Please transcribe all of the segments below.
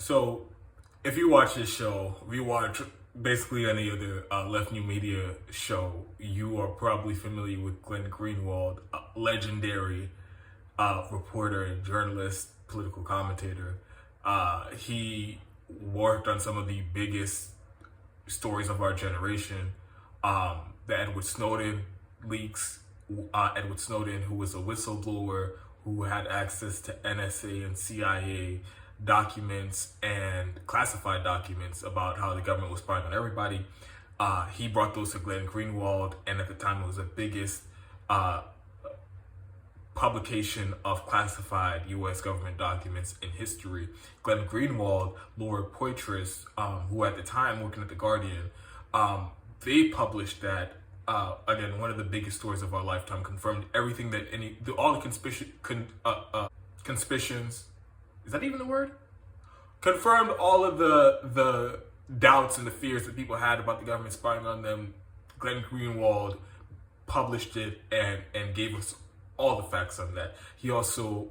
So, if you watch this show, if you watch basically any other left new media show, you are probably familiar with Glenn Greenwald, a legendary reporter and journalist, political commentator. He worked on some of the biggest stories of our generation. The Edward Snowden leaks. Edward Snowden, who was a whistleblower who had access to NSA and CIA documents and classified documents about how the government was spying on everybody. He brought those to Glenn Greenwald, and at the time it was the biggest publication of classified U.S. government documents in history. Glenn Greenwald, Laura Poitras, who at the time working at The Guardian, they published that. Again, one of the biggest stories of our lifetime, confirmed everything that all the conspicions, is that even the word? Confirmed all of the doubts and the fears that people had about the government spying on them. Glenn Greenwald published it and gave us all the facts on that. He also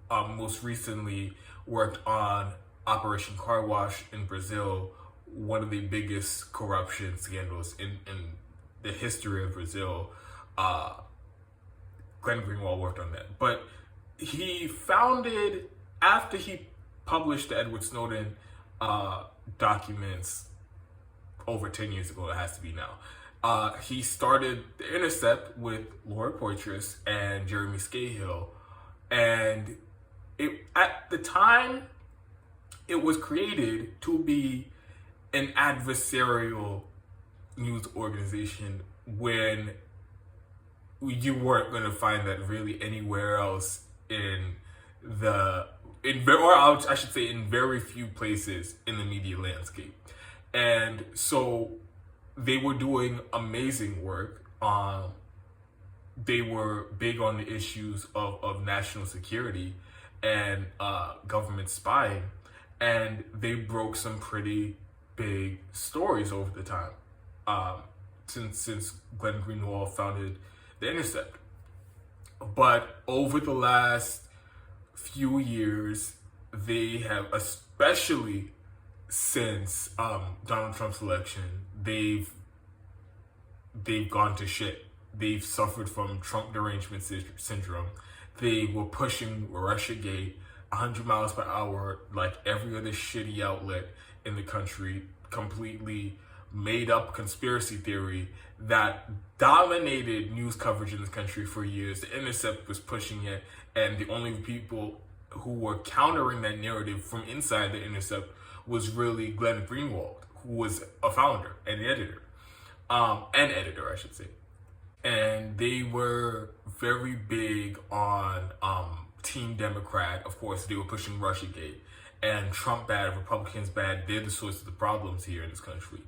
most recently worked on Operation Car Wash in Brazil, one of the biggest corruption scandals in the history of Brazil. Glenn Greenwald worked on that. But he founded, after he published the Edward Snowden documents over 10 years ago, it has to be now, he started the Intercept with Laura Poitras and Jeremy Scahill. And at the time, it was created to be an adversarial news organization when you weren't going to find that really anywhere else in very few places in the media landscape. And so they were doing amazing work. They were big on the issues of national security and government spying, and they broke some pretty big stories over the time. Since Glenn Greenwald founded the Intercept. But over the last few years, they have, especially since Donald Trump's election, they've gone to shit. They've suffered from Trump derangement syndrome. They were pushing Russiagate 100 miles per hour like every other shitty outlet in the country, completely made up conspiracy theory that dominated news coverage in this country for years. The Intercept was pushing it, and the only people who were countering that narrative from inside the Intercept was really Glenn Greenwald, who was a founder and editor, I should say. And they were very big on Team Democrat. Of course, they were pushing Russiagate, and Trump bad, Republicans bad. They're the source of the problems here in this country.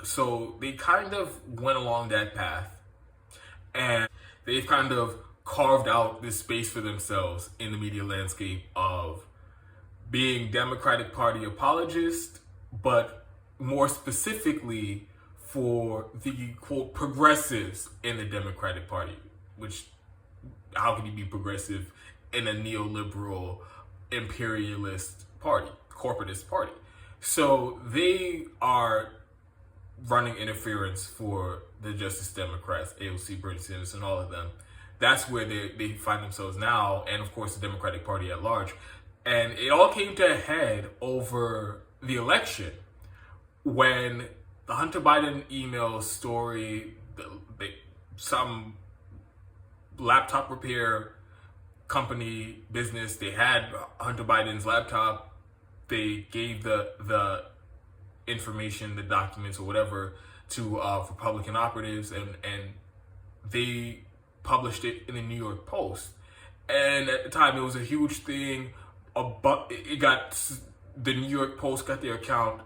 So they kind of went along that path, and they've kind of carved out this space for themselves in the media landscape of being Democratic Party apologists, but more specifically for the, quote, progressives in the Democratic Party, which, how can you be progressive in a neoliberal, imperialist party, corporatist party? So they are running interference for the Justice Democrats, AOC, Bernie Sanders, and all of them. That's where they find themselves now, and of course the Democratic Party at large. And it all came to a head over the election when the Hunter Biden email story, some laptop repair company business, they had Hunter Biden's laptop. They gave the information, the documents or whatever, to Republican operatives, and they published it in the New York Post. And at the time, it was a huge thing. The New York Post got their account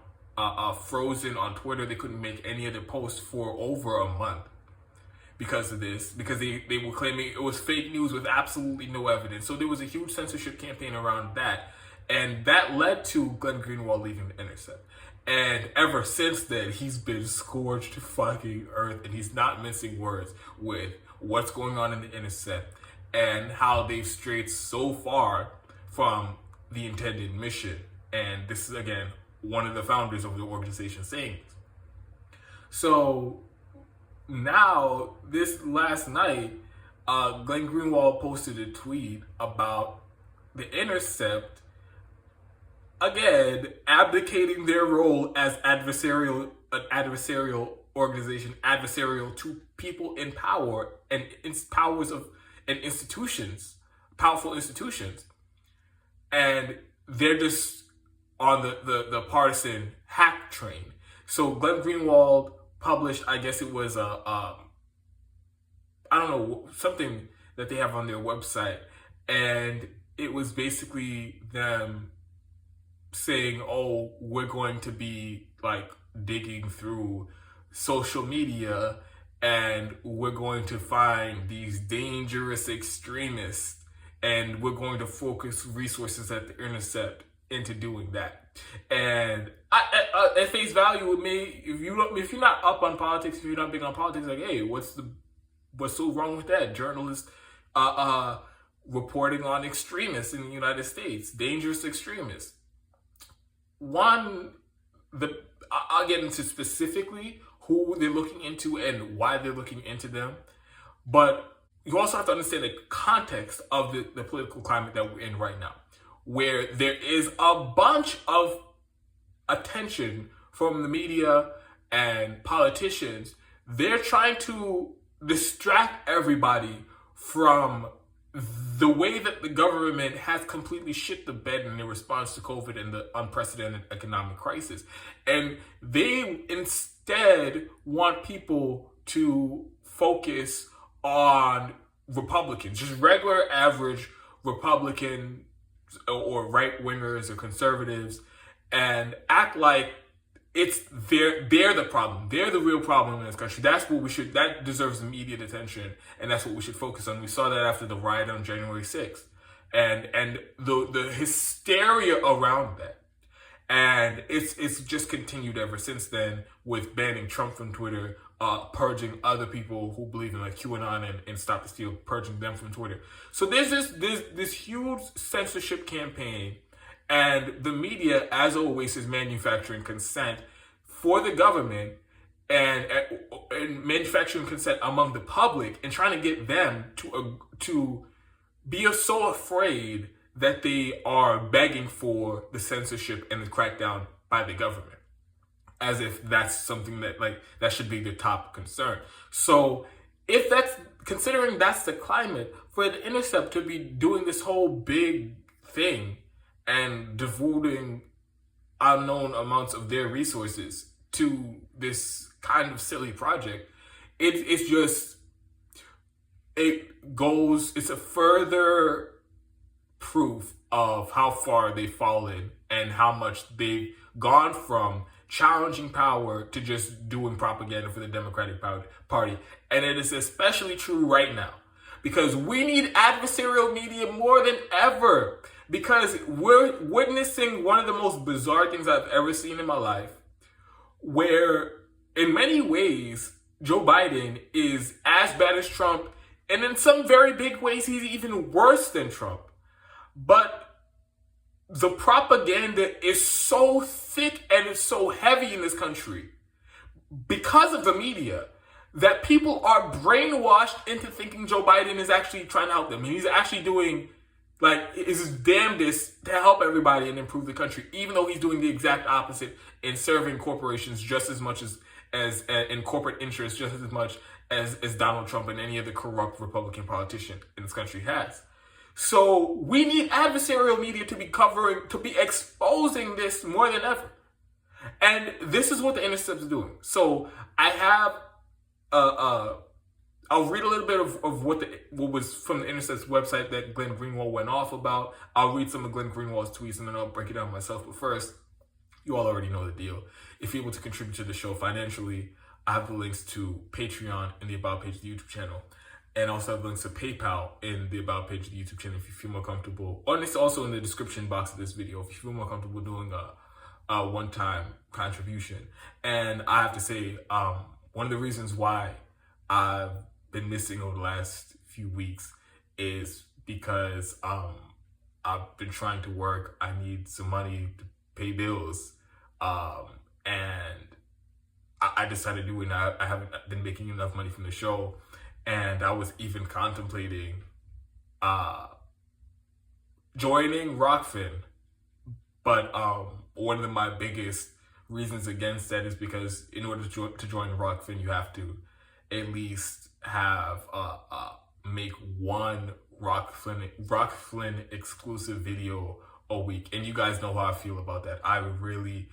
frozen on Twitter. They couldn't make any other posts for over a month because of this, because they were claiming it was fake news with absolutely no evidence. So there was a huge censorship campaign around that. And that led to Glenn Greenwald leaving the Intercept. And ever since then, he's been scourged to fucking earth, and he's not mincing words with what's going on in the Intercept and how they've strayed so far from the intended mission And this is, again, one of the founders of the organization saying this. So now, this last night, Glenn Greenwald posted a tweet about the Intercept, again, abdicating their role as an adversarial organization, adversarial to people in power and institutions, powerful institutions. And they're just on the partisan hack train. So Glenn Greenwald published, I guess it was I don't know, something that they have on their website, and it was basically them saying, oh, we're going to be like digging through social media and we're going to find these dangerous extremists and we're going to focus resources at the Intercept into doing that. And at face value, with me, if you're not up on politics, if you're not big on politics, like, hey, what's so wrong with that? Journalists reporting on extremists in the United States, dangerous extremists. I'll get into specifically who they're looking into and why they're looking into them, but you also have to understand the context of the political climate that we're in right now, where there is a bunch of attention from the media and politicians. They're trying to distract everybody from the way that the government has completely shit the bed in their response to COVID and the unprecedented economic crisis. And they instead want people to focus on Republicans, just regular average Republican or right-wingers or conservatives, and act like they're the problem. They're the real problem in this country. That deserves immediate attention, and that's what we should focus on. We saw that after the riot on January 6th. And the hysteria around that. And it's just continued ever since then, with banning Trump from Twitter, purging other people who believe in like QAnon and Stop the Steal, purging them from Twitter. So there's this huge censorship campaign, and the media, as always, is manufacturing consent for the government and manufacturing consent among the public and trying to get them to be so afraid that they are begging for the censorship and the crackdown by the government, as if that's something that should be their top concern. So if considering that's the climate, for the Intercept to be doing this whole big thing and devoting unknown amounts of their resources to this kind of silly project, it's a further proof of how far they've fallen and how much they've gone from challenging power to just doing propaganda for the Democratic Party. And it is especially true right now, because we need adversarial media more than ever, because we're witnessing one of the most bizarre things I've ever seen in my life, where in many ways Joe Biden is as bad as Trump, and in some very big ways he's even worse than Trump. But the propaganda is so thick and it's so heavy in this country because of the media that people are brainwashed into thinking Joe Biden is actually trying to help them. He's actually doing his damnedest to help everybody and improve the country, even though he's doing the exact opposite in serving corporations just as much as in corporate interests just as much as Donald Trump and any other corrupt Republican politician in this country has. So we need adversarial media to be exposing this more than ever. And this is what the Intercept is doing. So I have, I'll read a little bit of what was from the Intercept's website that Glenn Greenwald went off about. I'll read some of Glenn Greenwald's tweets and then I'll break it down myself. But first, you all already know the deal. If you're able to contribute to the show financially, I have the links to Patreon in the About page of the YouTube channel. And also have links to PayPal in the About page of the YouTube channel if you feel more comfortable. Or it's also in the description box of this video if you feel more comfortable doing a one-time contribution. And I have to say, one of the reasons why I've been missing over the last few weeks is because I've been trying to work. I need some money to pay bills. And I decided to do it. I haven't been making enough money from the show, and I was even contemplating joining Rockfin. But one of my biggest reasons against that is because in order to join Rockfin, you have to at least have make one Rockfin exclusive video a week. And you guys know how I feel about that. I really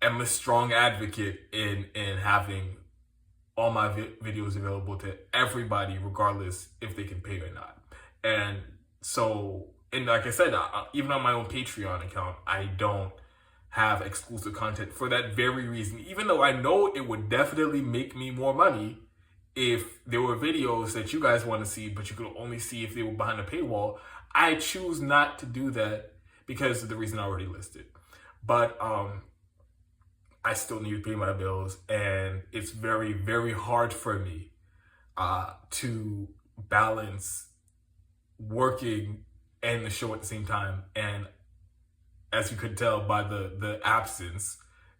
am a strong advocate in having all my videos available to everybody, regardless if they can pay or not. And so, and like I said, even on my own Patreon account, I don't have exclusive content for that very reason. Even though I know it would definitely make me more money if there were videos that you guys want to see, but you could only see if they were behind a paywall, I choose not to do that because of the reason I already listed. But I still need to pay my bills, and it's very, very hard for me to balance working and the show at the same time. And as you could tell by the absence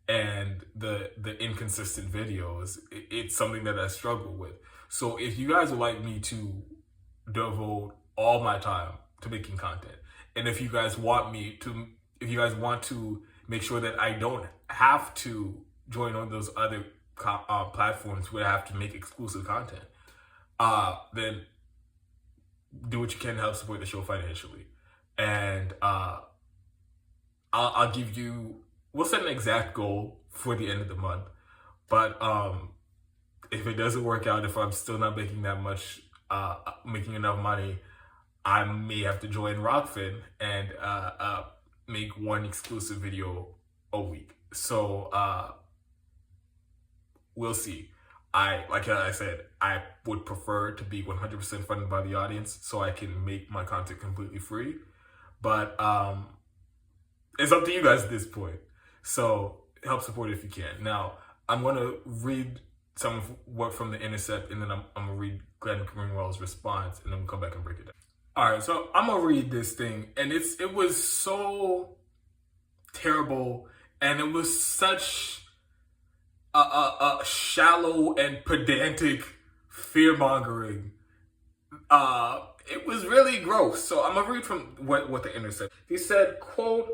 and the inconsistent videos, it's something that I struggle with. So if you guys would like me to devote all my time to making content, and if you guys want to make sure that I don't have to join on those other platforms where I have to make exclusive content, then do what you can to help support the show financially. And I'll give you, we'll set an exact goal for the end of the month. But if it doesn't work out, if I'm still not making that much, making enough money, I may have to join Rockfin and make one exclusive video a week. So we'll see. Like I said, I would prefer to be 100% funded by the audience so I can make my content completely free. But it's up to you guys at this point. So help support it if you can. Now, I'm going to read some of what from the Intercept, and then I'm going to read Glenn Greenwald's response, and then we'll come back and break it down. All right, so I'm going to read this thing, and it was so terrible, and it was such a shallow and pedantic fear-mongering. It was really gross. So I'm going to read from what the Intercept. He said, quote,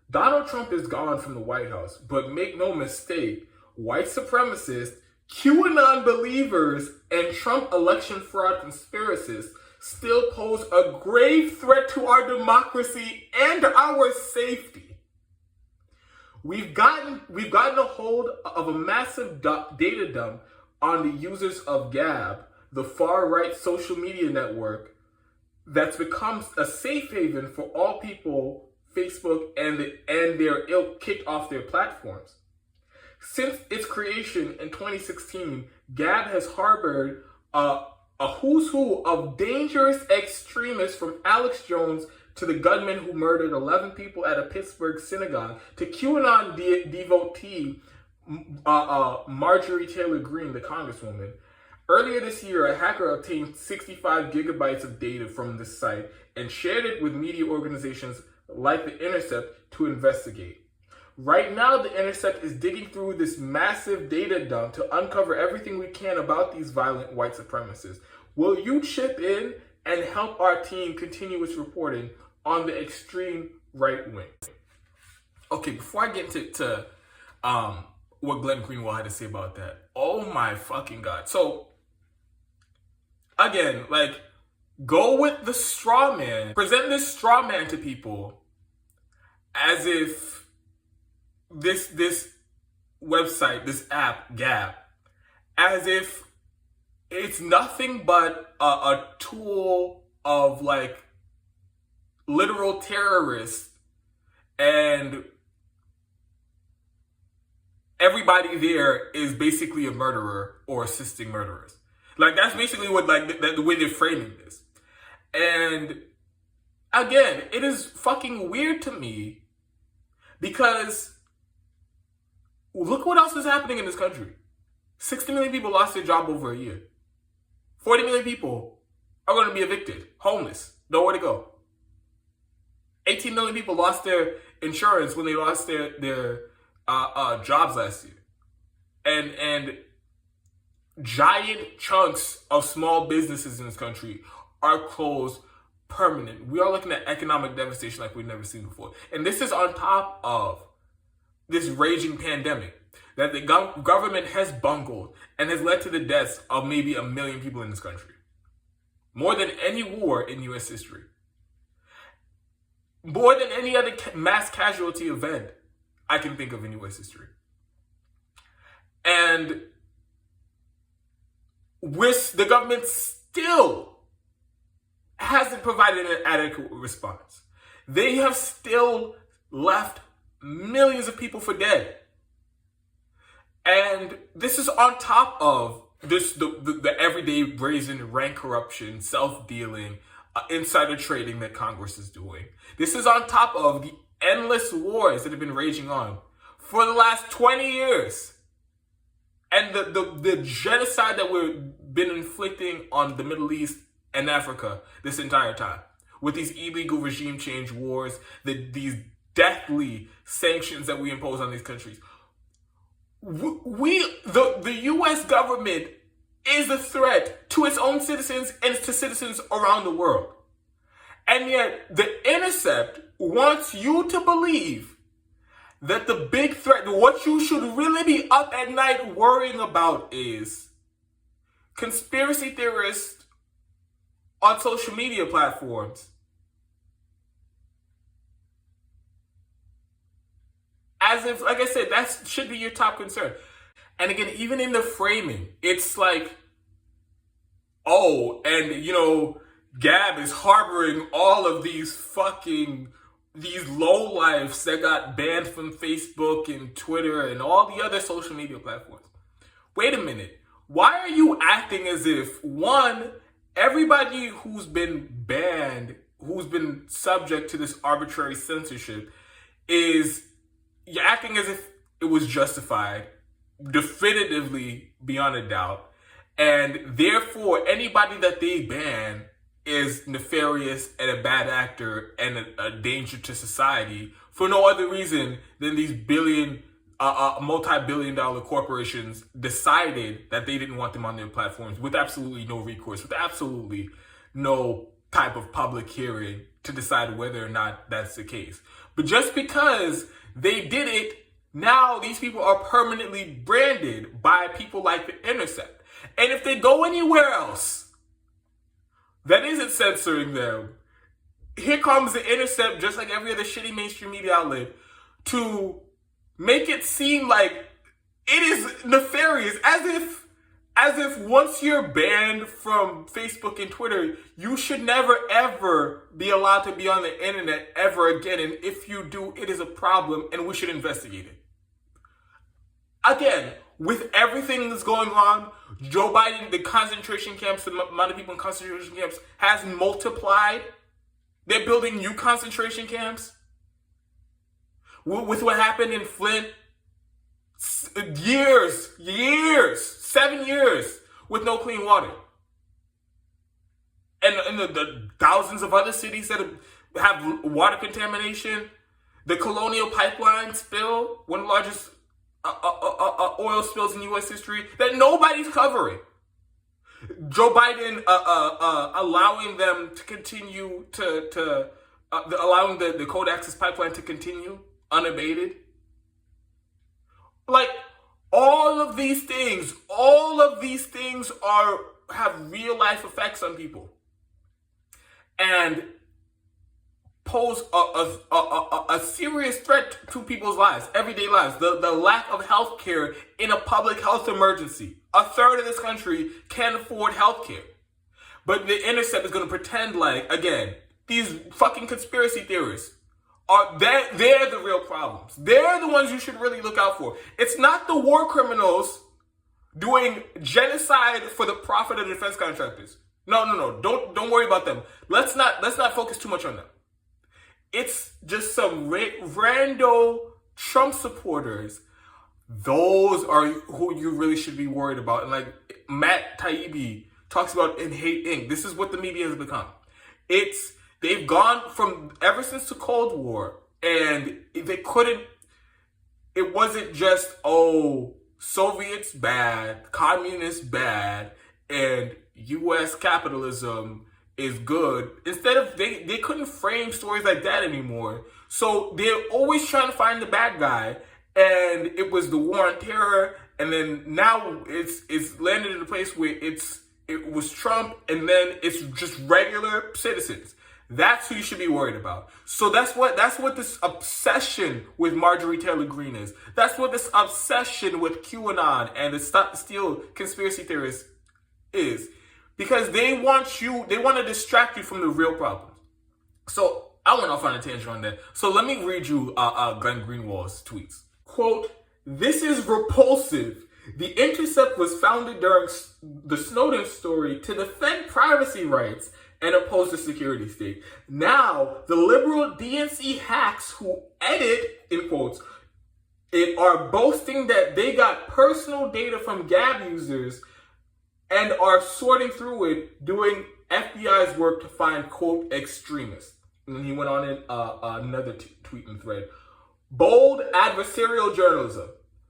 "Donald Trump is gone from the White House, but make no mistake, white supremacists, QAnon believers, and Trump election fraud conspiracists still pose a grave threat to our democracy and our safety. We've gotten a hold of a massive data dump on the users of Gab, the far-right social media network that's become a safe haven for all people Facebook and their ilk kicked off their platforms. Since its creation in 2016, Gab has harbored a who's who of dangerous extremists, from Alex Jones to the gunman who murdered 11 people at a Pittsburgh synagogue, to QAnon devotee Marjorie Taylor Greene, the congresswoman. Earlier this year, a hacker obtained 65 gigabytes of data from this site and shared it with media organizations like the Intercept to investigate. Right now, the Intercept is digging through this massive data dump to uncover everything we can about these violent white supremacists. Will you chip in and help our team continue its reporting on the extreme right wing? Okay, before I get to what Glenn Greenwald had to say about that, oh my fucking God. So, again, go with the straw man. Present this straw man to people as if this website, this app, Gab, as if it's nothing but a tool of literal terrorists, and everybody there is basically a murderer or assisting murderers. That's basically what the way they're framing this. And again, it is fucking weird to me because look what else is happening in this country. 60 million people lost their job over a year. 40 million people are going to be evicted, homeless, nowhere to go. 18 million people lost their insurance when they lost their jobs last year. And giant chunks of small businesses in this country are closed permanent. We are looking at economic devastation like we've never seen before. And this is on top of this raging pandemic that the government has bungled and has led to the deaths of maybe 1 million people in this country. More than any war in U.S. history. More than any other mass casualty event I can think of in U.S. history. And with the government still hasn't provided an adequate response. They have still left millions of people for dead. And this is on top of the everyday brazen rank corruption, self-dealing, insider trading that Congress is doing. This is on top of the endless wars that have been raging on for the last 20 years. And the genocide that we've been inflicting on the Middle East and Africa this entire time. With these illegal regime change wars, these deathly sanctions that we impose on these countries. The U.S. government is a threat to its own citizens and to citizens around the world. And yet, the Intercept wants you to believe that the big threat, what you should really be up at night worrying about is conspiracy theorists on social media platforms as if, like I said, that should be your top concern. And again, even in the framing, it's like, oh, and Gab is harboring all of these lowlifes that got banned from Facebook and Twitter and all the other social media platforms. Wait a minute. Why are you acting as if, one, everybody who's been banned, who's been subject to this arbitrary censorship, you're acting as if it was justified, definitively beyond a doubt, and therefore anybody that they ban is nefarious and a bad actor and a danger to society for no other reason than these multi-billion dollar corporations decided that they didn't want them on their platforms with absolutely no recourse, with absolutely no type of public hearing to decide whether or not that's the case. But just because they did it, now these people are permanently branded by people like the Intercept. And if they go anywhere else that isn't censoring them, here comes the Intercept, just like every other shitty mainstream media outlet, to make it seem like it is nefarious, as if once you're banned from Facebook and Twitter, you should never ever be allowed to be on the internet ever again. And if you do, it is a problem and we should investigate it. Again, with everything that's going on, Joe Biden, the concentration camps, the amount of people in concentration camps has multiplied. They're building new concentration camps. With what happened in Flint, 7 years with no clean water. And the thousands of other cities that have water contamination. The Colonial Pipeline spill, one of the largest oil spills in U.S. history that nobody's covering. Joe Biden allowing them to continue allowing the Cold Access Pipeline to continue unabated. Like, all of these things have real life effects on people and pose a serious threat to people's lives, everyday lives. The lack of health care in a public health emergency. A third of this country can't afford health care. But the Intercept is going to pretend like, again, these fucking conspiracy theorists they're the real problems. They're the ones you should really look out for. It's not the war criminals doing genocide for the profit of defense contractors. No. Don't worry about them. Let's not focus too much on them. It's just some rando Trump supporters. Those are who you really should be worried about. And like Matt Taibbi talks about in Hate Inc. This is what the media has become. They've gone from, ever since the Cold War, And they couldn't, it wasn't just, oh, Soviets bad, communists bad, and US capitalism is good. Instead of, they couldn't frame stories like that anymore. So they're always trying to find the bad guy. And it was the war on terror, and then now it's landed in a place where it was Trump, and then it's just regular citizens. That's who you should be worried about. So that's what this obsession with Marjorie Taylor Greene is. That's what this obsession with QAnon and the Stop the Steal conspiracy theorists is. Because they want to distract you from the real problems. So I went off on a tangent on that. So let me read you Glenn Greenwald's tweets. Quote, "This is repulsive. The Intercept was founded during the Snowden story to defend privacy rights and oppose the security state. Now, the liberal DNC hacks who edit, in quotes, it are boasting that they got personal data from Gab users and are sorting through it, doing FBI's work to find, quote, extremists." And he went on in another tweet and thread. "Bold adversarial journalism,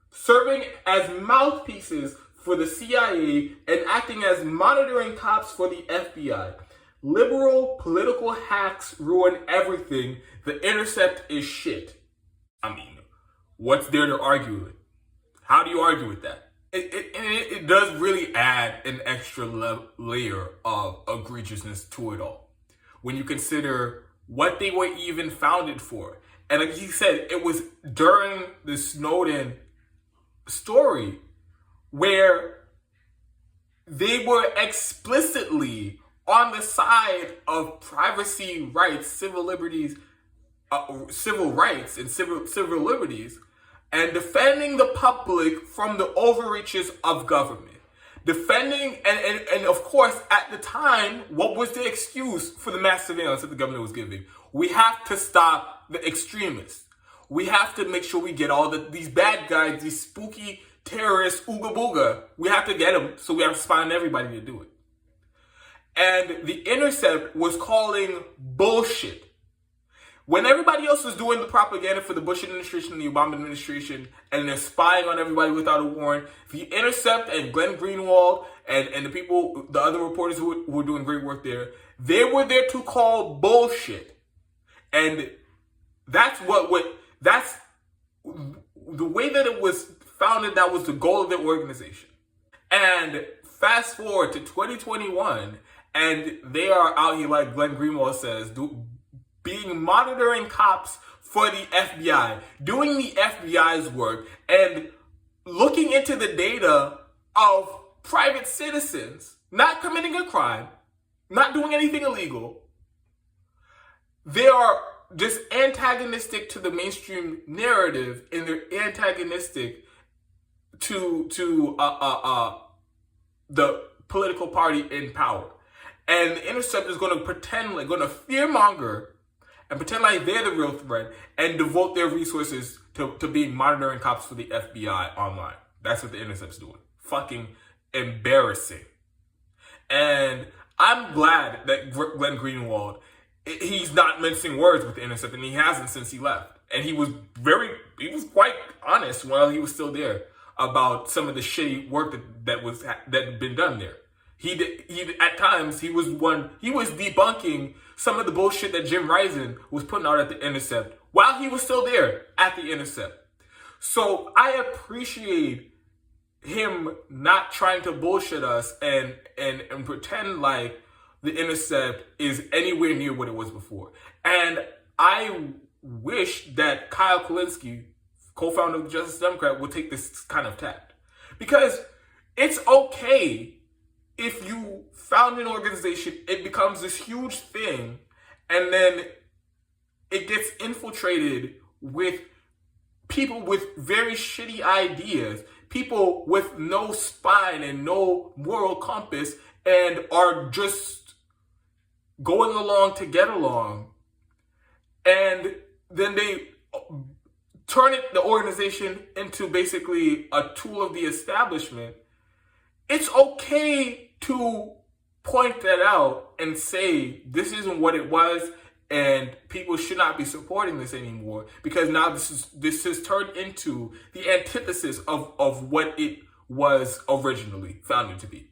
serving as mouthpieces for the CIA and acting as monitoring cops for the FBI. Liberal political hacks ruin everything. The Intercept is shit." I mean, what's there to argue with? How do you argue with that? It does really add an extra layer of egregiousness to it all. When you consider what they were even founded for. And like he said, it was during the Snowden story where they were explicitly on the side of privacy rights, civil liberties, civil rights and civil liberties, and defending the public from the overreaches of government. Defending, and of course, at the time, what was the excuse for the mass surveillance that the government was giving? We have to stop the extremists. We have to make sure we get all these bad guys, these spooky terrorists, ooga booga. We have to get them, so we have to spy on everybody to do it. And the Intercept was calling bullshit. When everybody else was doing the propaganda for the Bush administration and the Obama administration, and they're spying on everybody without a warrant, the Intercept and Glenn Greenwald and the people, the other reporters who were doing great work there, they were there to call bullshit. And that's that's the way that it was founded. That was the goal of the organization. And fast forward to 2021, and they are out here, like Glenn Greenwald says, being monitoring cops for the FBI, doing the FBI's work, and looking into the data of private citizens, not committing a crime, not doing anything illegal. They are just antagonistic to the mainstream narrative, and they're antagonistic to the political party in power. And the Intercept is going to pretend, like, going to fearmonger and pretend like they're the real threat and devote their resources to being monitoring cops for the FBI online. That's what the Intercept's doing. Fucking embarrassing. And I'm glad that Glenn Greenwald, he's not mincing words with the Intercept, and he hasn't since he left. And he was quite honest while he was still there about some of the shitty work that had been done there. He at times he was debunking some of the bullshit that Jim Risen was putting out at the Intercept while he was still there at the Intercept. So I appreciate him not trying to bullshit us and pretend like the Intercept is anywhere near what it was before. And I wish that Kyle Kulinski, co-founder of the Justice Democrat, would take this kind of tact. Because it's okay if you found an organization, it becomes this huge thing, and then it gets infiltrated with people with very shitty ideas, people with no spine and no moral compass, and are just going along to get along. And then they turn the organization into basically a tool of the establishment. It's okay to point that out and say this isn't what it was, and people should not be supporting this anymore, because now this has turned into the antithesis of what it was originally founded to be.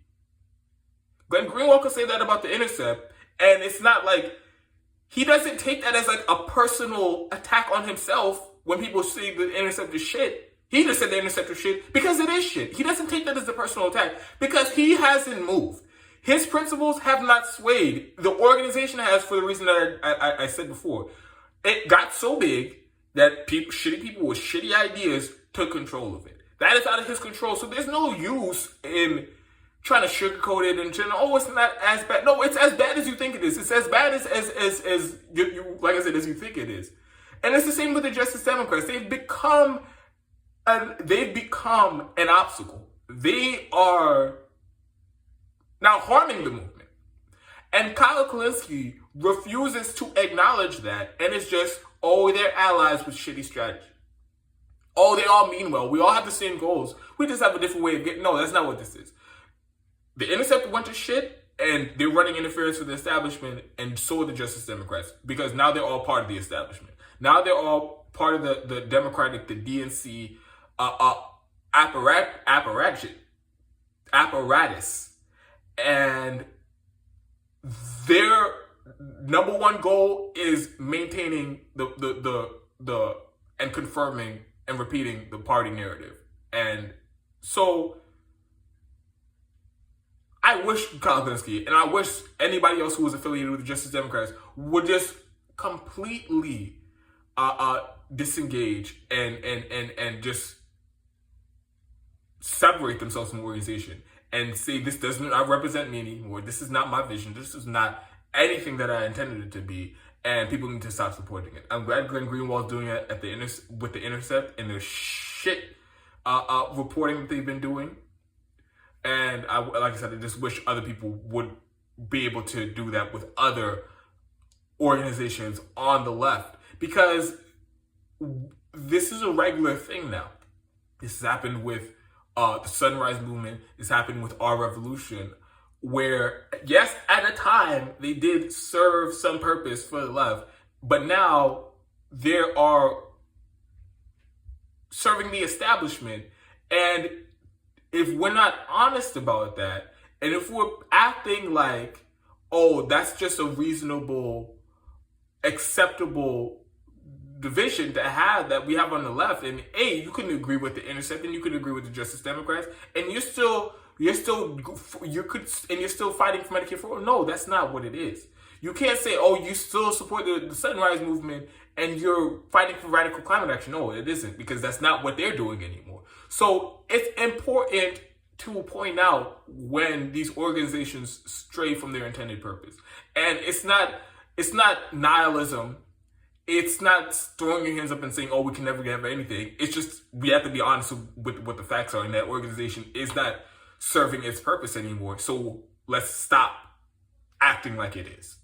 Glenn Greenwald could say that about the Intercept, and it's not like he doesn't take that as like a personal attack on himself when people say the Intercept is shit. He just said the Intercept is shit because it is shit. He doesn't take that as a personal attack because he hasn't moved. His principles have not swayed. The organization has, for the reason that I said before. It got so big that shitty people with shitty ideas took control of it. That is out of his control. So there's no use in trying to sugarcoat it and saying, oh, it's not as bad. No, it's as bad as you think it is. It's as bad as you like I said, as you think it is. And it's the same with the Justice Democrats. They've become an obstacle. They are now harming the movement. And Kyle Kulinski refuses to acknowledge that, and it's just, oh, they're allies with shitty strategy. Oh, they all mean well. We all have the same goals. We just have a different way of getting... No, that's not what this is. The Intercept went to shit, and they're running interference with the establishment, and so are the Justice Democrats, because now they're all part of the establishment. Now they're all part of the Democratic, the DNC apparatus. And their number one goal is maintaining the and confirming and repeating the party narrative. And so I wish Kyle Kulinski and I wish anybody else who was affiliated with the Justice Democrats would just completely disengage and just separate themselves from the organization and say, this does not represent me anymore. This is not my vision. This is not anything that I intended it to be. And people need to stop supporting it. I'm glad Glenn Greenwald's doing it with the Intercept and the shit reporting that they've been doing. And like I said, I just wish other people would be able to do that with other organizations on the left, because this is a regular thing now. This has happened with the Sunrise Movement. This happened with Our Revolution, where, yes, at a time, they did serve some purpose for the left, but now they are serving the establishment. And if we're not honest about that, and if we're acting like, oh, that's just a reasonable, acceptable division to have that we have on the left, and you can agree with the Intercept and you can agree with the Justice Democrats, and you're still fighting for Medicare for all. No, that's not what it is. You can't say, oh, you still support the Sunrise Movement and you're fighting for radical climate action. No, it isn't, because that's not what they're doing anymore. So it's important to point out when these organizations stray from their intended purpose. And it's not nihilism. It's not throwing your hands up and saying, oh, we can never have anything. It's just, we have to be honest with what the facts are, and that organization is not serving its purpose anymore. So let's stop acting like it is.